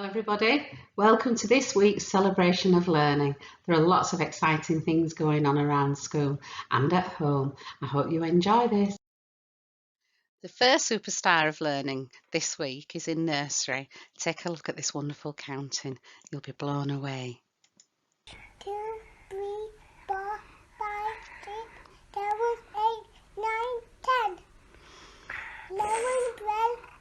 Everybody, welcome to this week's celebration of learning. There are lots of exciting things going on around school and at home. I hope you enjoy this. The first superstar of learning this week is in nursery. Take a look at this wonderful counting. You'll be blown away. 2, 3, 4, 5, 6, 7, 8, 9, 10, 11, 12,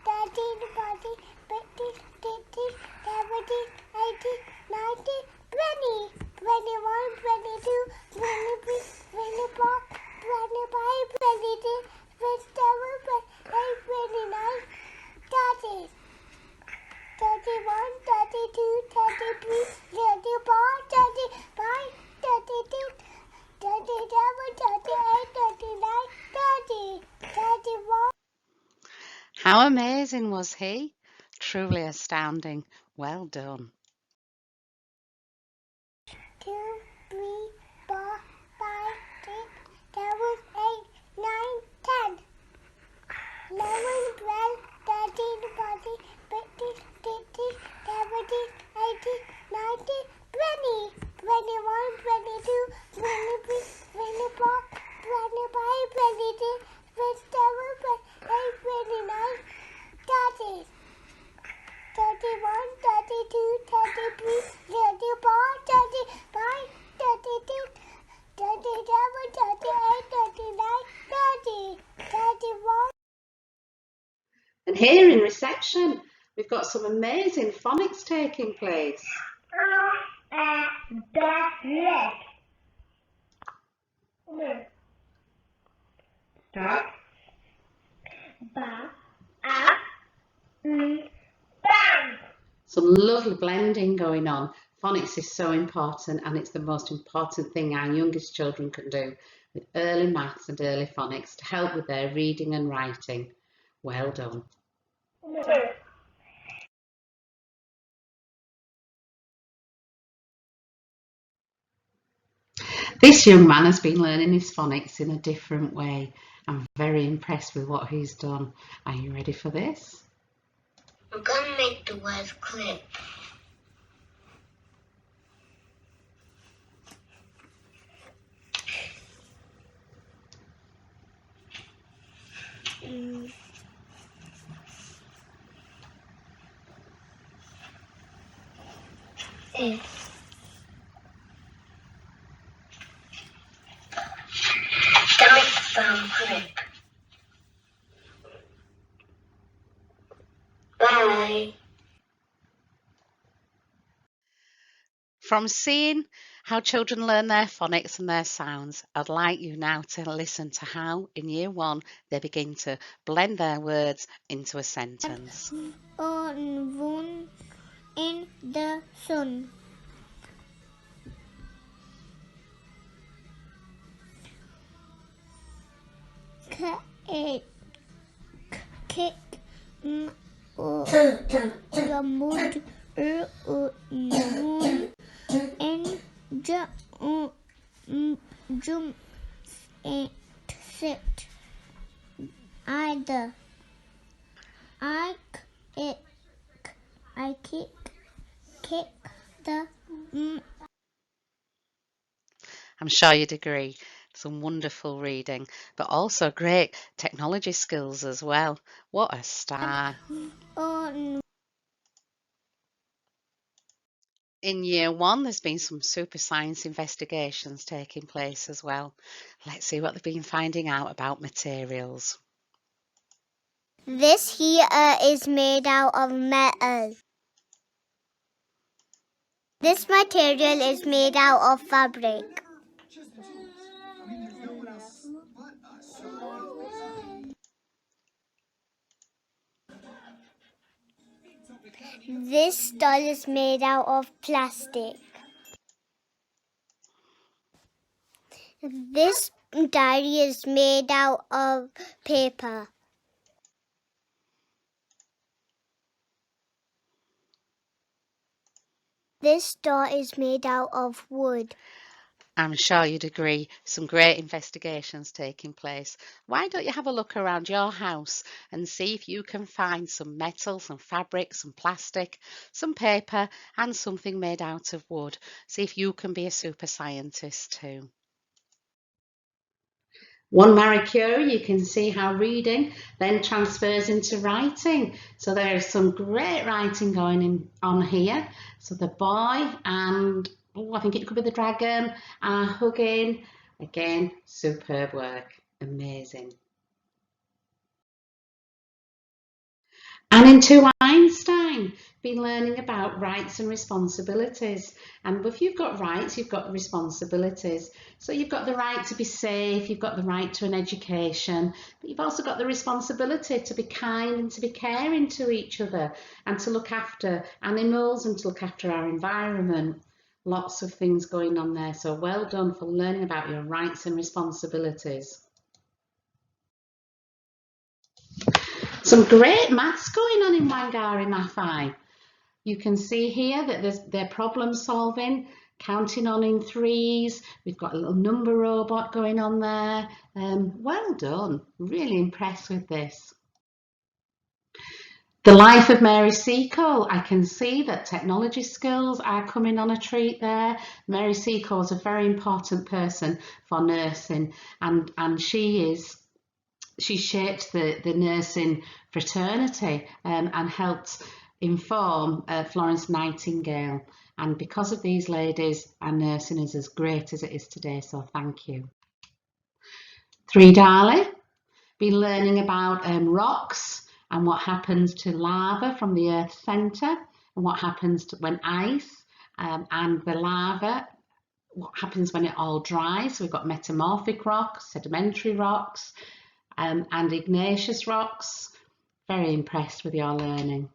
13, 14, 15, 16, 17, 18, 19, 20, 21, 22, 23, 24, 25, 26, 27, 28, 29, 30, 31, 32, 33, 34, 35, 36, 37, 38, 39, 30, 31. How amazing was he? Truly astounding. Well done. 2, 3, 4, 5, 6, 7, 8, 9, 10, 11, 12, 13, 14, 15, 16, 17, 18, 19, 20, 21, 22, 23, 24, 25, 26, 27, 28, 29, 30, 31, 32, 33, 34, 35, 36, 37, 38, 39, 30, 31. And here in reception, we've got some amazing phonics taking place. Start. Some lovely blending going on. Phonics is so important, and it's the most important thing our youngest children can do with early maths and early phonics to help with their reading and writing. Well done. This young man has been learning his phonics in a different way. I'm very impressed with what he's done. Are you ready for this? I'm gonna make the words clear. That makes it sound quick. Bye. From seeing how children learn their phonics and their sounds, I'd like you now to listen to how in year 1 they begin to blend their words into a sentence. On one in the sun. Kick the mud and jump and sit. Either I kick the I'm sure you'd agree. Some wonderful reading, but also great technology skills as well. What a star. on. In year 1, there's been some super science investigations taking place as well. Let's see what they've been finding out about materials. This here is made out of metal. This material is made out of fabric. This doll is made out of plastic. This diary is made out of paper. This door is made out of wood. I'm sure you'd agree, some great investigations taking place. Why don't you have a look around your house and see if you can find some metal, some fabric, some plastic, some paper, and something made out of wood. See if you can be a super scientist too. One Marie Curie, you can see how reading then transfers into writing. So there is some great writing going on here. So the boy and, I think it could be the dragon, are hugging. Again, superb work. Amazing. And into Einstein, been learning about rights and responsibilities. And if you've got rights, you've got responsibilities. So you've got the right to be safe, you've got the right to an education, but you've also got the responsibility to be kind and to be caring to each other and to look after animals and to look after our environment. Lots of things going on there. So well done for learning about your rights and responsibilities. Some great maths going on in Wangari Maathai. You can see here that they're problem solving, counting on in threes. We've got a little number robot going on there. Well done. Really impressed with this. The life of Mary Seacole. I can see that technology skills are coming on a treat there. Mary Seacole is a very important person for nursing, and she shaped the nursing fraternity and helped inform Florence Nightingale. And because of these ladies, our nursing is as great as it is today, so thank you. Three Dali, been learning about rocks and what happens to lava from the Earth's centre and what happens when ice and the lava, what happens when it all dries. So we've got metamorphic rocks, sedimentary rocks, and igneous rocks. Very impressed with your learning.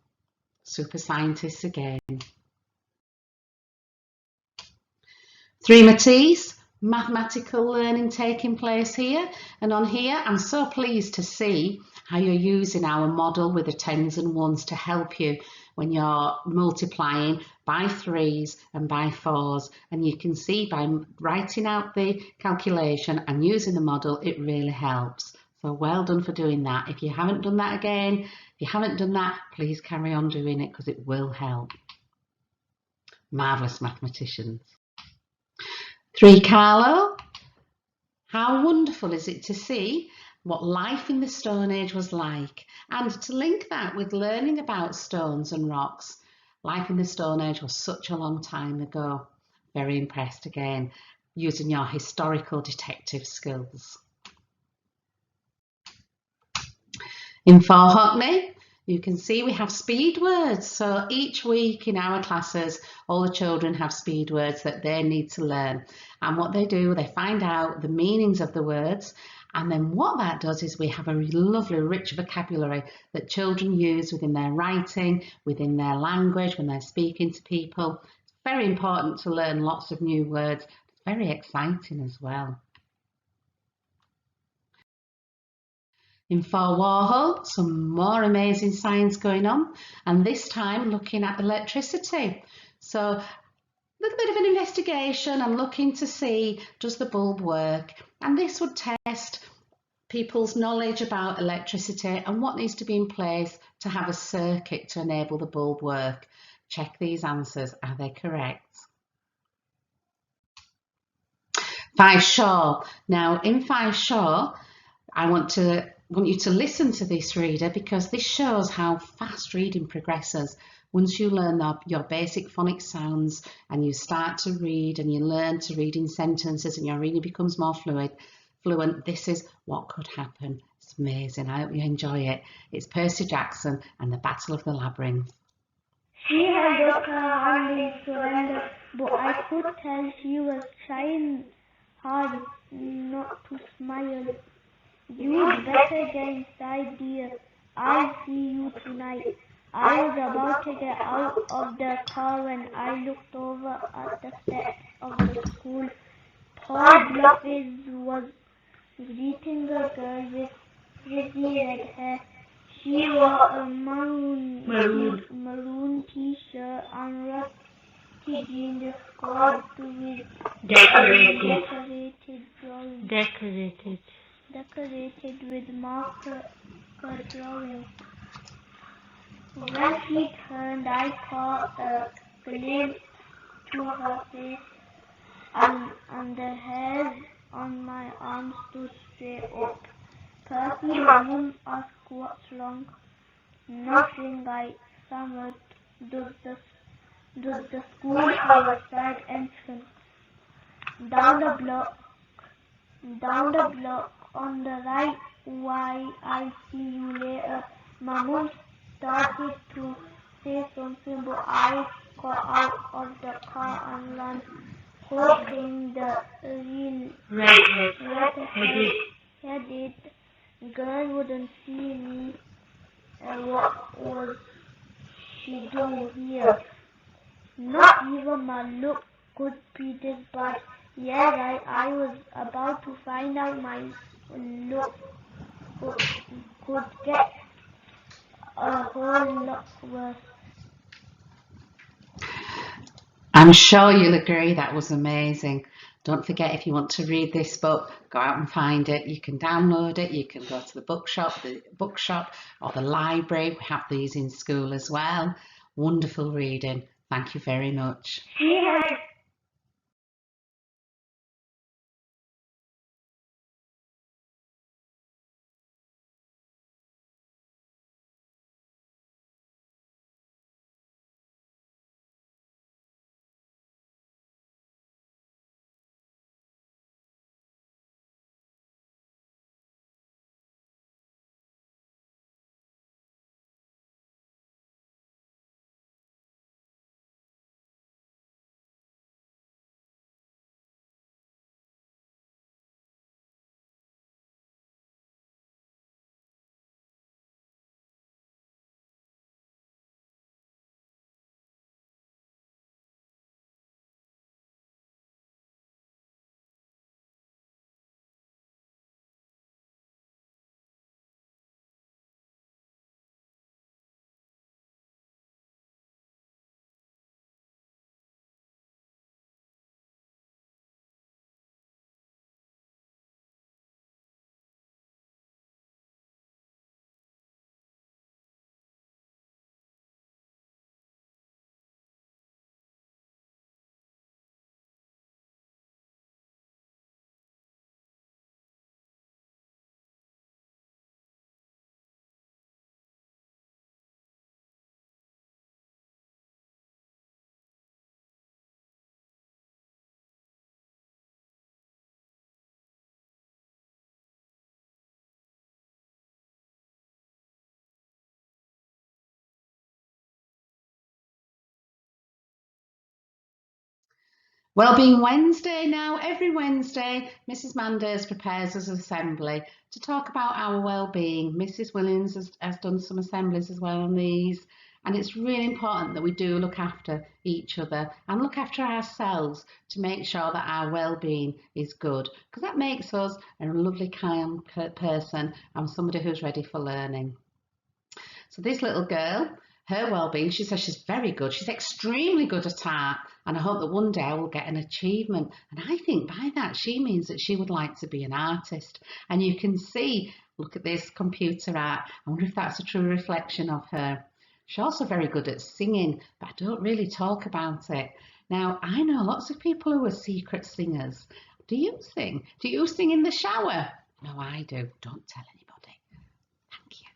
Super scientists again. Three Matisse, mathematical learning taking place here. And on here, I'm so pleased to see how you're using our model with the tens and ones to help you when you're multiplying by threes and by fours. And you can see by writing out the calculation and using the model, it really helps. So well done for doing that. If you haven't done that again, if you haven't done that, please carry on doing it because it will help. Marvellous mathematicians. Three Carlo, how wonderful is it to see what life in the Stone Age was like and to link that with learning about stones and rocks. Life in the Stone Age was such a long time ago. Very impressed again, using your historical detective skills. In 4 Hockney, you can see we have speed words. So each week in our classes, all the children have speed words that they need to learn. And what they do, they find out the meanings of the words. And then what that does is we have a lovely, rich vocabulary that children use within their writing, within their language, when they're speaking to people. It's very important to learn lots of new words. It's very exciting as well. In 4 Warhol, some more amazing science going on, and this time looking at electricity. So a little bit of an investigation and looking to see, does the bulb work? And this would test people's knowledge about electricity and what needs to be in place to have a circuit to enable the bulb work. Check these answers, are they correct? 5 Shaw. Now in 5 Shaw, I want you to listen to this, reader, because this shows how fast reading progresses. Once you learn your basic phonics sounds and you start to read and you learn to read in sentences and your reading becomes more fluent, this is what could happen. It's amazing. I hope you enjoy it. It's Percy Jackson and the Battle of the Labyrinth. She held up her hand in surrender, but I could tell she was trying hard not to smile. You'd better get inside, dear. I'll see you tonight. I was about to get out of the car when I looked over at the steps of the school. Tall Bluffy was greeting a girl with frizzy red hair. She wore a maroon t-shirt and jeans scored with decorated with marker drawings. When she turned, I caught a glimpse to her face, and the hairs on my arm stood straight up. Percy, my mum asked what's wrong. Nothing, I stammered. Does the school have a side entrance? Down the block, on the right. Why, I'll see you later. My mum started to say something, but I got out of the car and ran, hoping the real red-headed girl wouldn't see me. What was she doing here? Not even my look could be this bad. Yeah, right, I was about to find out my look could get a whole lot worse. I'm sure you'll agree that was amazing. Don't forget, if you want to read this book, go out and find it. You can download it, you can go to the bookshop or the library. We have these in school as well. Wonderful reading. Thank you very much. Yeah. Wellbeing Wednesday now. Every Wednesday, Mrs. Manders prepares us an assembly to talk about our well-being. Mrs. Williams has done some assemblies as well on these, and it's really important that we do look after each other and look after ourselves to make sure that our well-being is good, because that makes us a lovely, kind person and somebody who's ready for learning. So this little girl, her well-being, she says she's very good. She's extremely good at art, and I hope that one day I will get an achievement. And I think by that she means that she would like to be an artist. And you can see, look at this computer art. I wonder if that's a true reflection of her. She's also very good at singing, but I don't really talk about it. Now, I know lots of people who are secret singers. Do you sing? Do you sing in the shower? No, I do. Don't tell anybody. Thank you.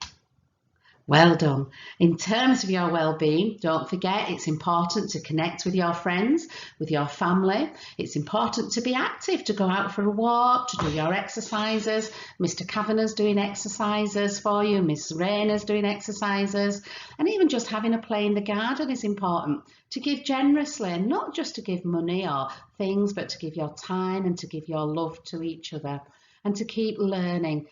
Well done. In terms of your well-being, don't forget it's important to connect with your friends, with your family. It's important to be active, to go out for a walk, to do your exercises. Mr. Kavanagh's doing exercises for you, Miss Rayner's doing exercises, and even just having a play in the garden is important. To give generously, and not just to give money or things, but to give your time and to give your love to each other, and to keep learning.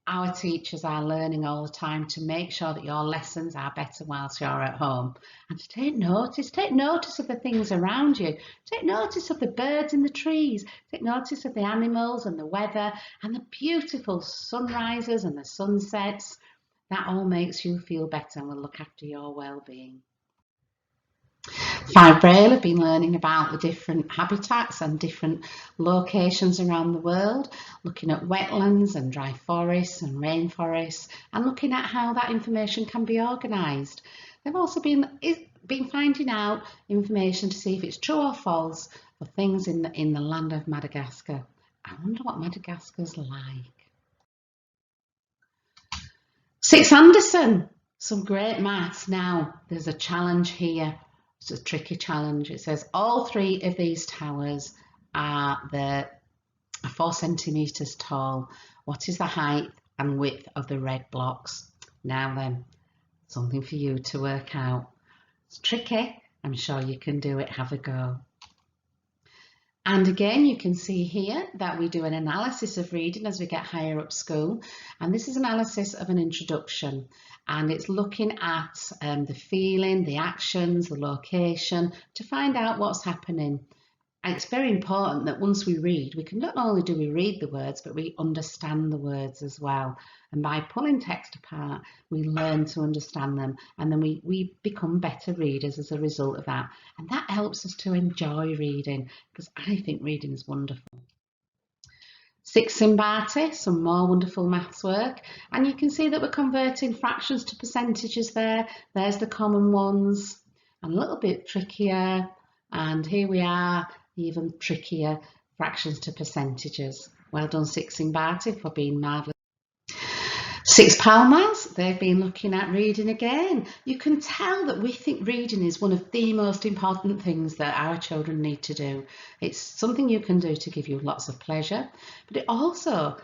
Our teachers are learning all the time to make sure that your lessons are better whilst you're at home. And to take notice of the things around you. Take notice of the birds in the trees. Take notice of the animals and the weather and the beautiful sunrises and the sunsets. That all makes you feel better and will look after your well-being. 5 Braille have been learning about the different habitats and different locations around the world, looking at wetlands and dry forests and rainforests, and looking at how that information can be organised. They've also been finding out information to see if it's true or false for things in the land of Madagascar. I wonder what Madagascar's like. 6 Anderson, some great maths. Now there's a challenge here. It's a tricky challenge. It says all 3 of these towers are 4 centimetres tall. What is the height and width of the red blocks? Now then, something for you to work out. It's tricky. I'm sure you can do it. Have a go. And again, you can see here that we do an analysis of reading as we get higher up school. And this is analysis of an introduction. And it's looking at the feeling, the actions, the location to find out what's happening. And it's very important that once we read, we can not only do we read the words, but we understand the words as well. And by pulling text apart, we learn to understand them. And then we become better readers as a result of that. And that helps us to enjoy reading, because I think reading is wonderful. 6 Simbati, some more wonderful maths work. And you can see that we're converting fractions to percentages there. There's the common ones, and a little bit trickier. And here we are, even trickier, fractions to percentages. Well done, 6 Simbati, for being marvellous. 6 Palmas, they've been looking at reading again. You can tell that we think reading is one of the most important things that our children need to do. It's something you can do to give you lots of pleasure, but it also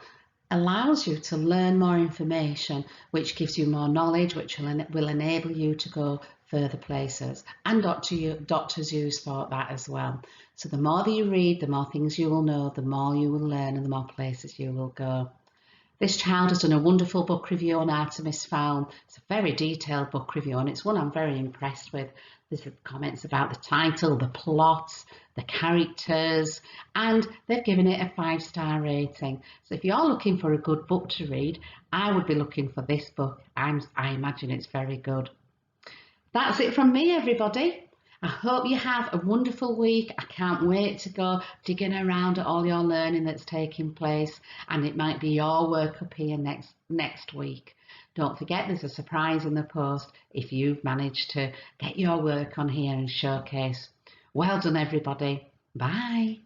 allows you to learn more information, which gives you more knowledge, which will enable you to go further places. And doctors use thought that as well. So the more that you read, the more things you will know, the more you will learn, and the more places you will go. This child has done a wonderful book review on Artemis Fowl. It's a very detailed book review, and it's one I'm very impressed with. There's comments about the title, the plot, the characters, and they've given it a 5-star rating. So if you're looking for a good book to read, I would be looking for this book. I imagine it's very good. That's it from me, everybody. I hope you have a wonderful week. I can't wait to go digging around at all your learning that's taking place, and it might be your work up here next week. Don't forget, there's a surprise in the post if you've managed to get your work on here and showcase. Well done, everybody. Bye.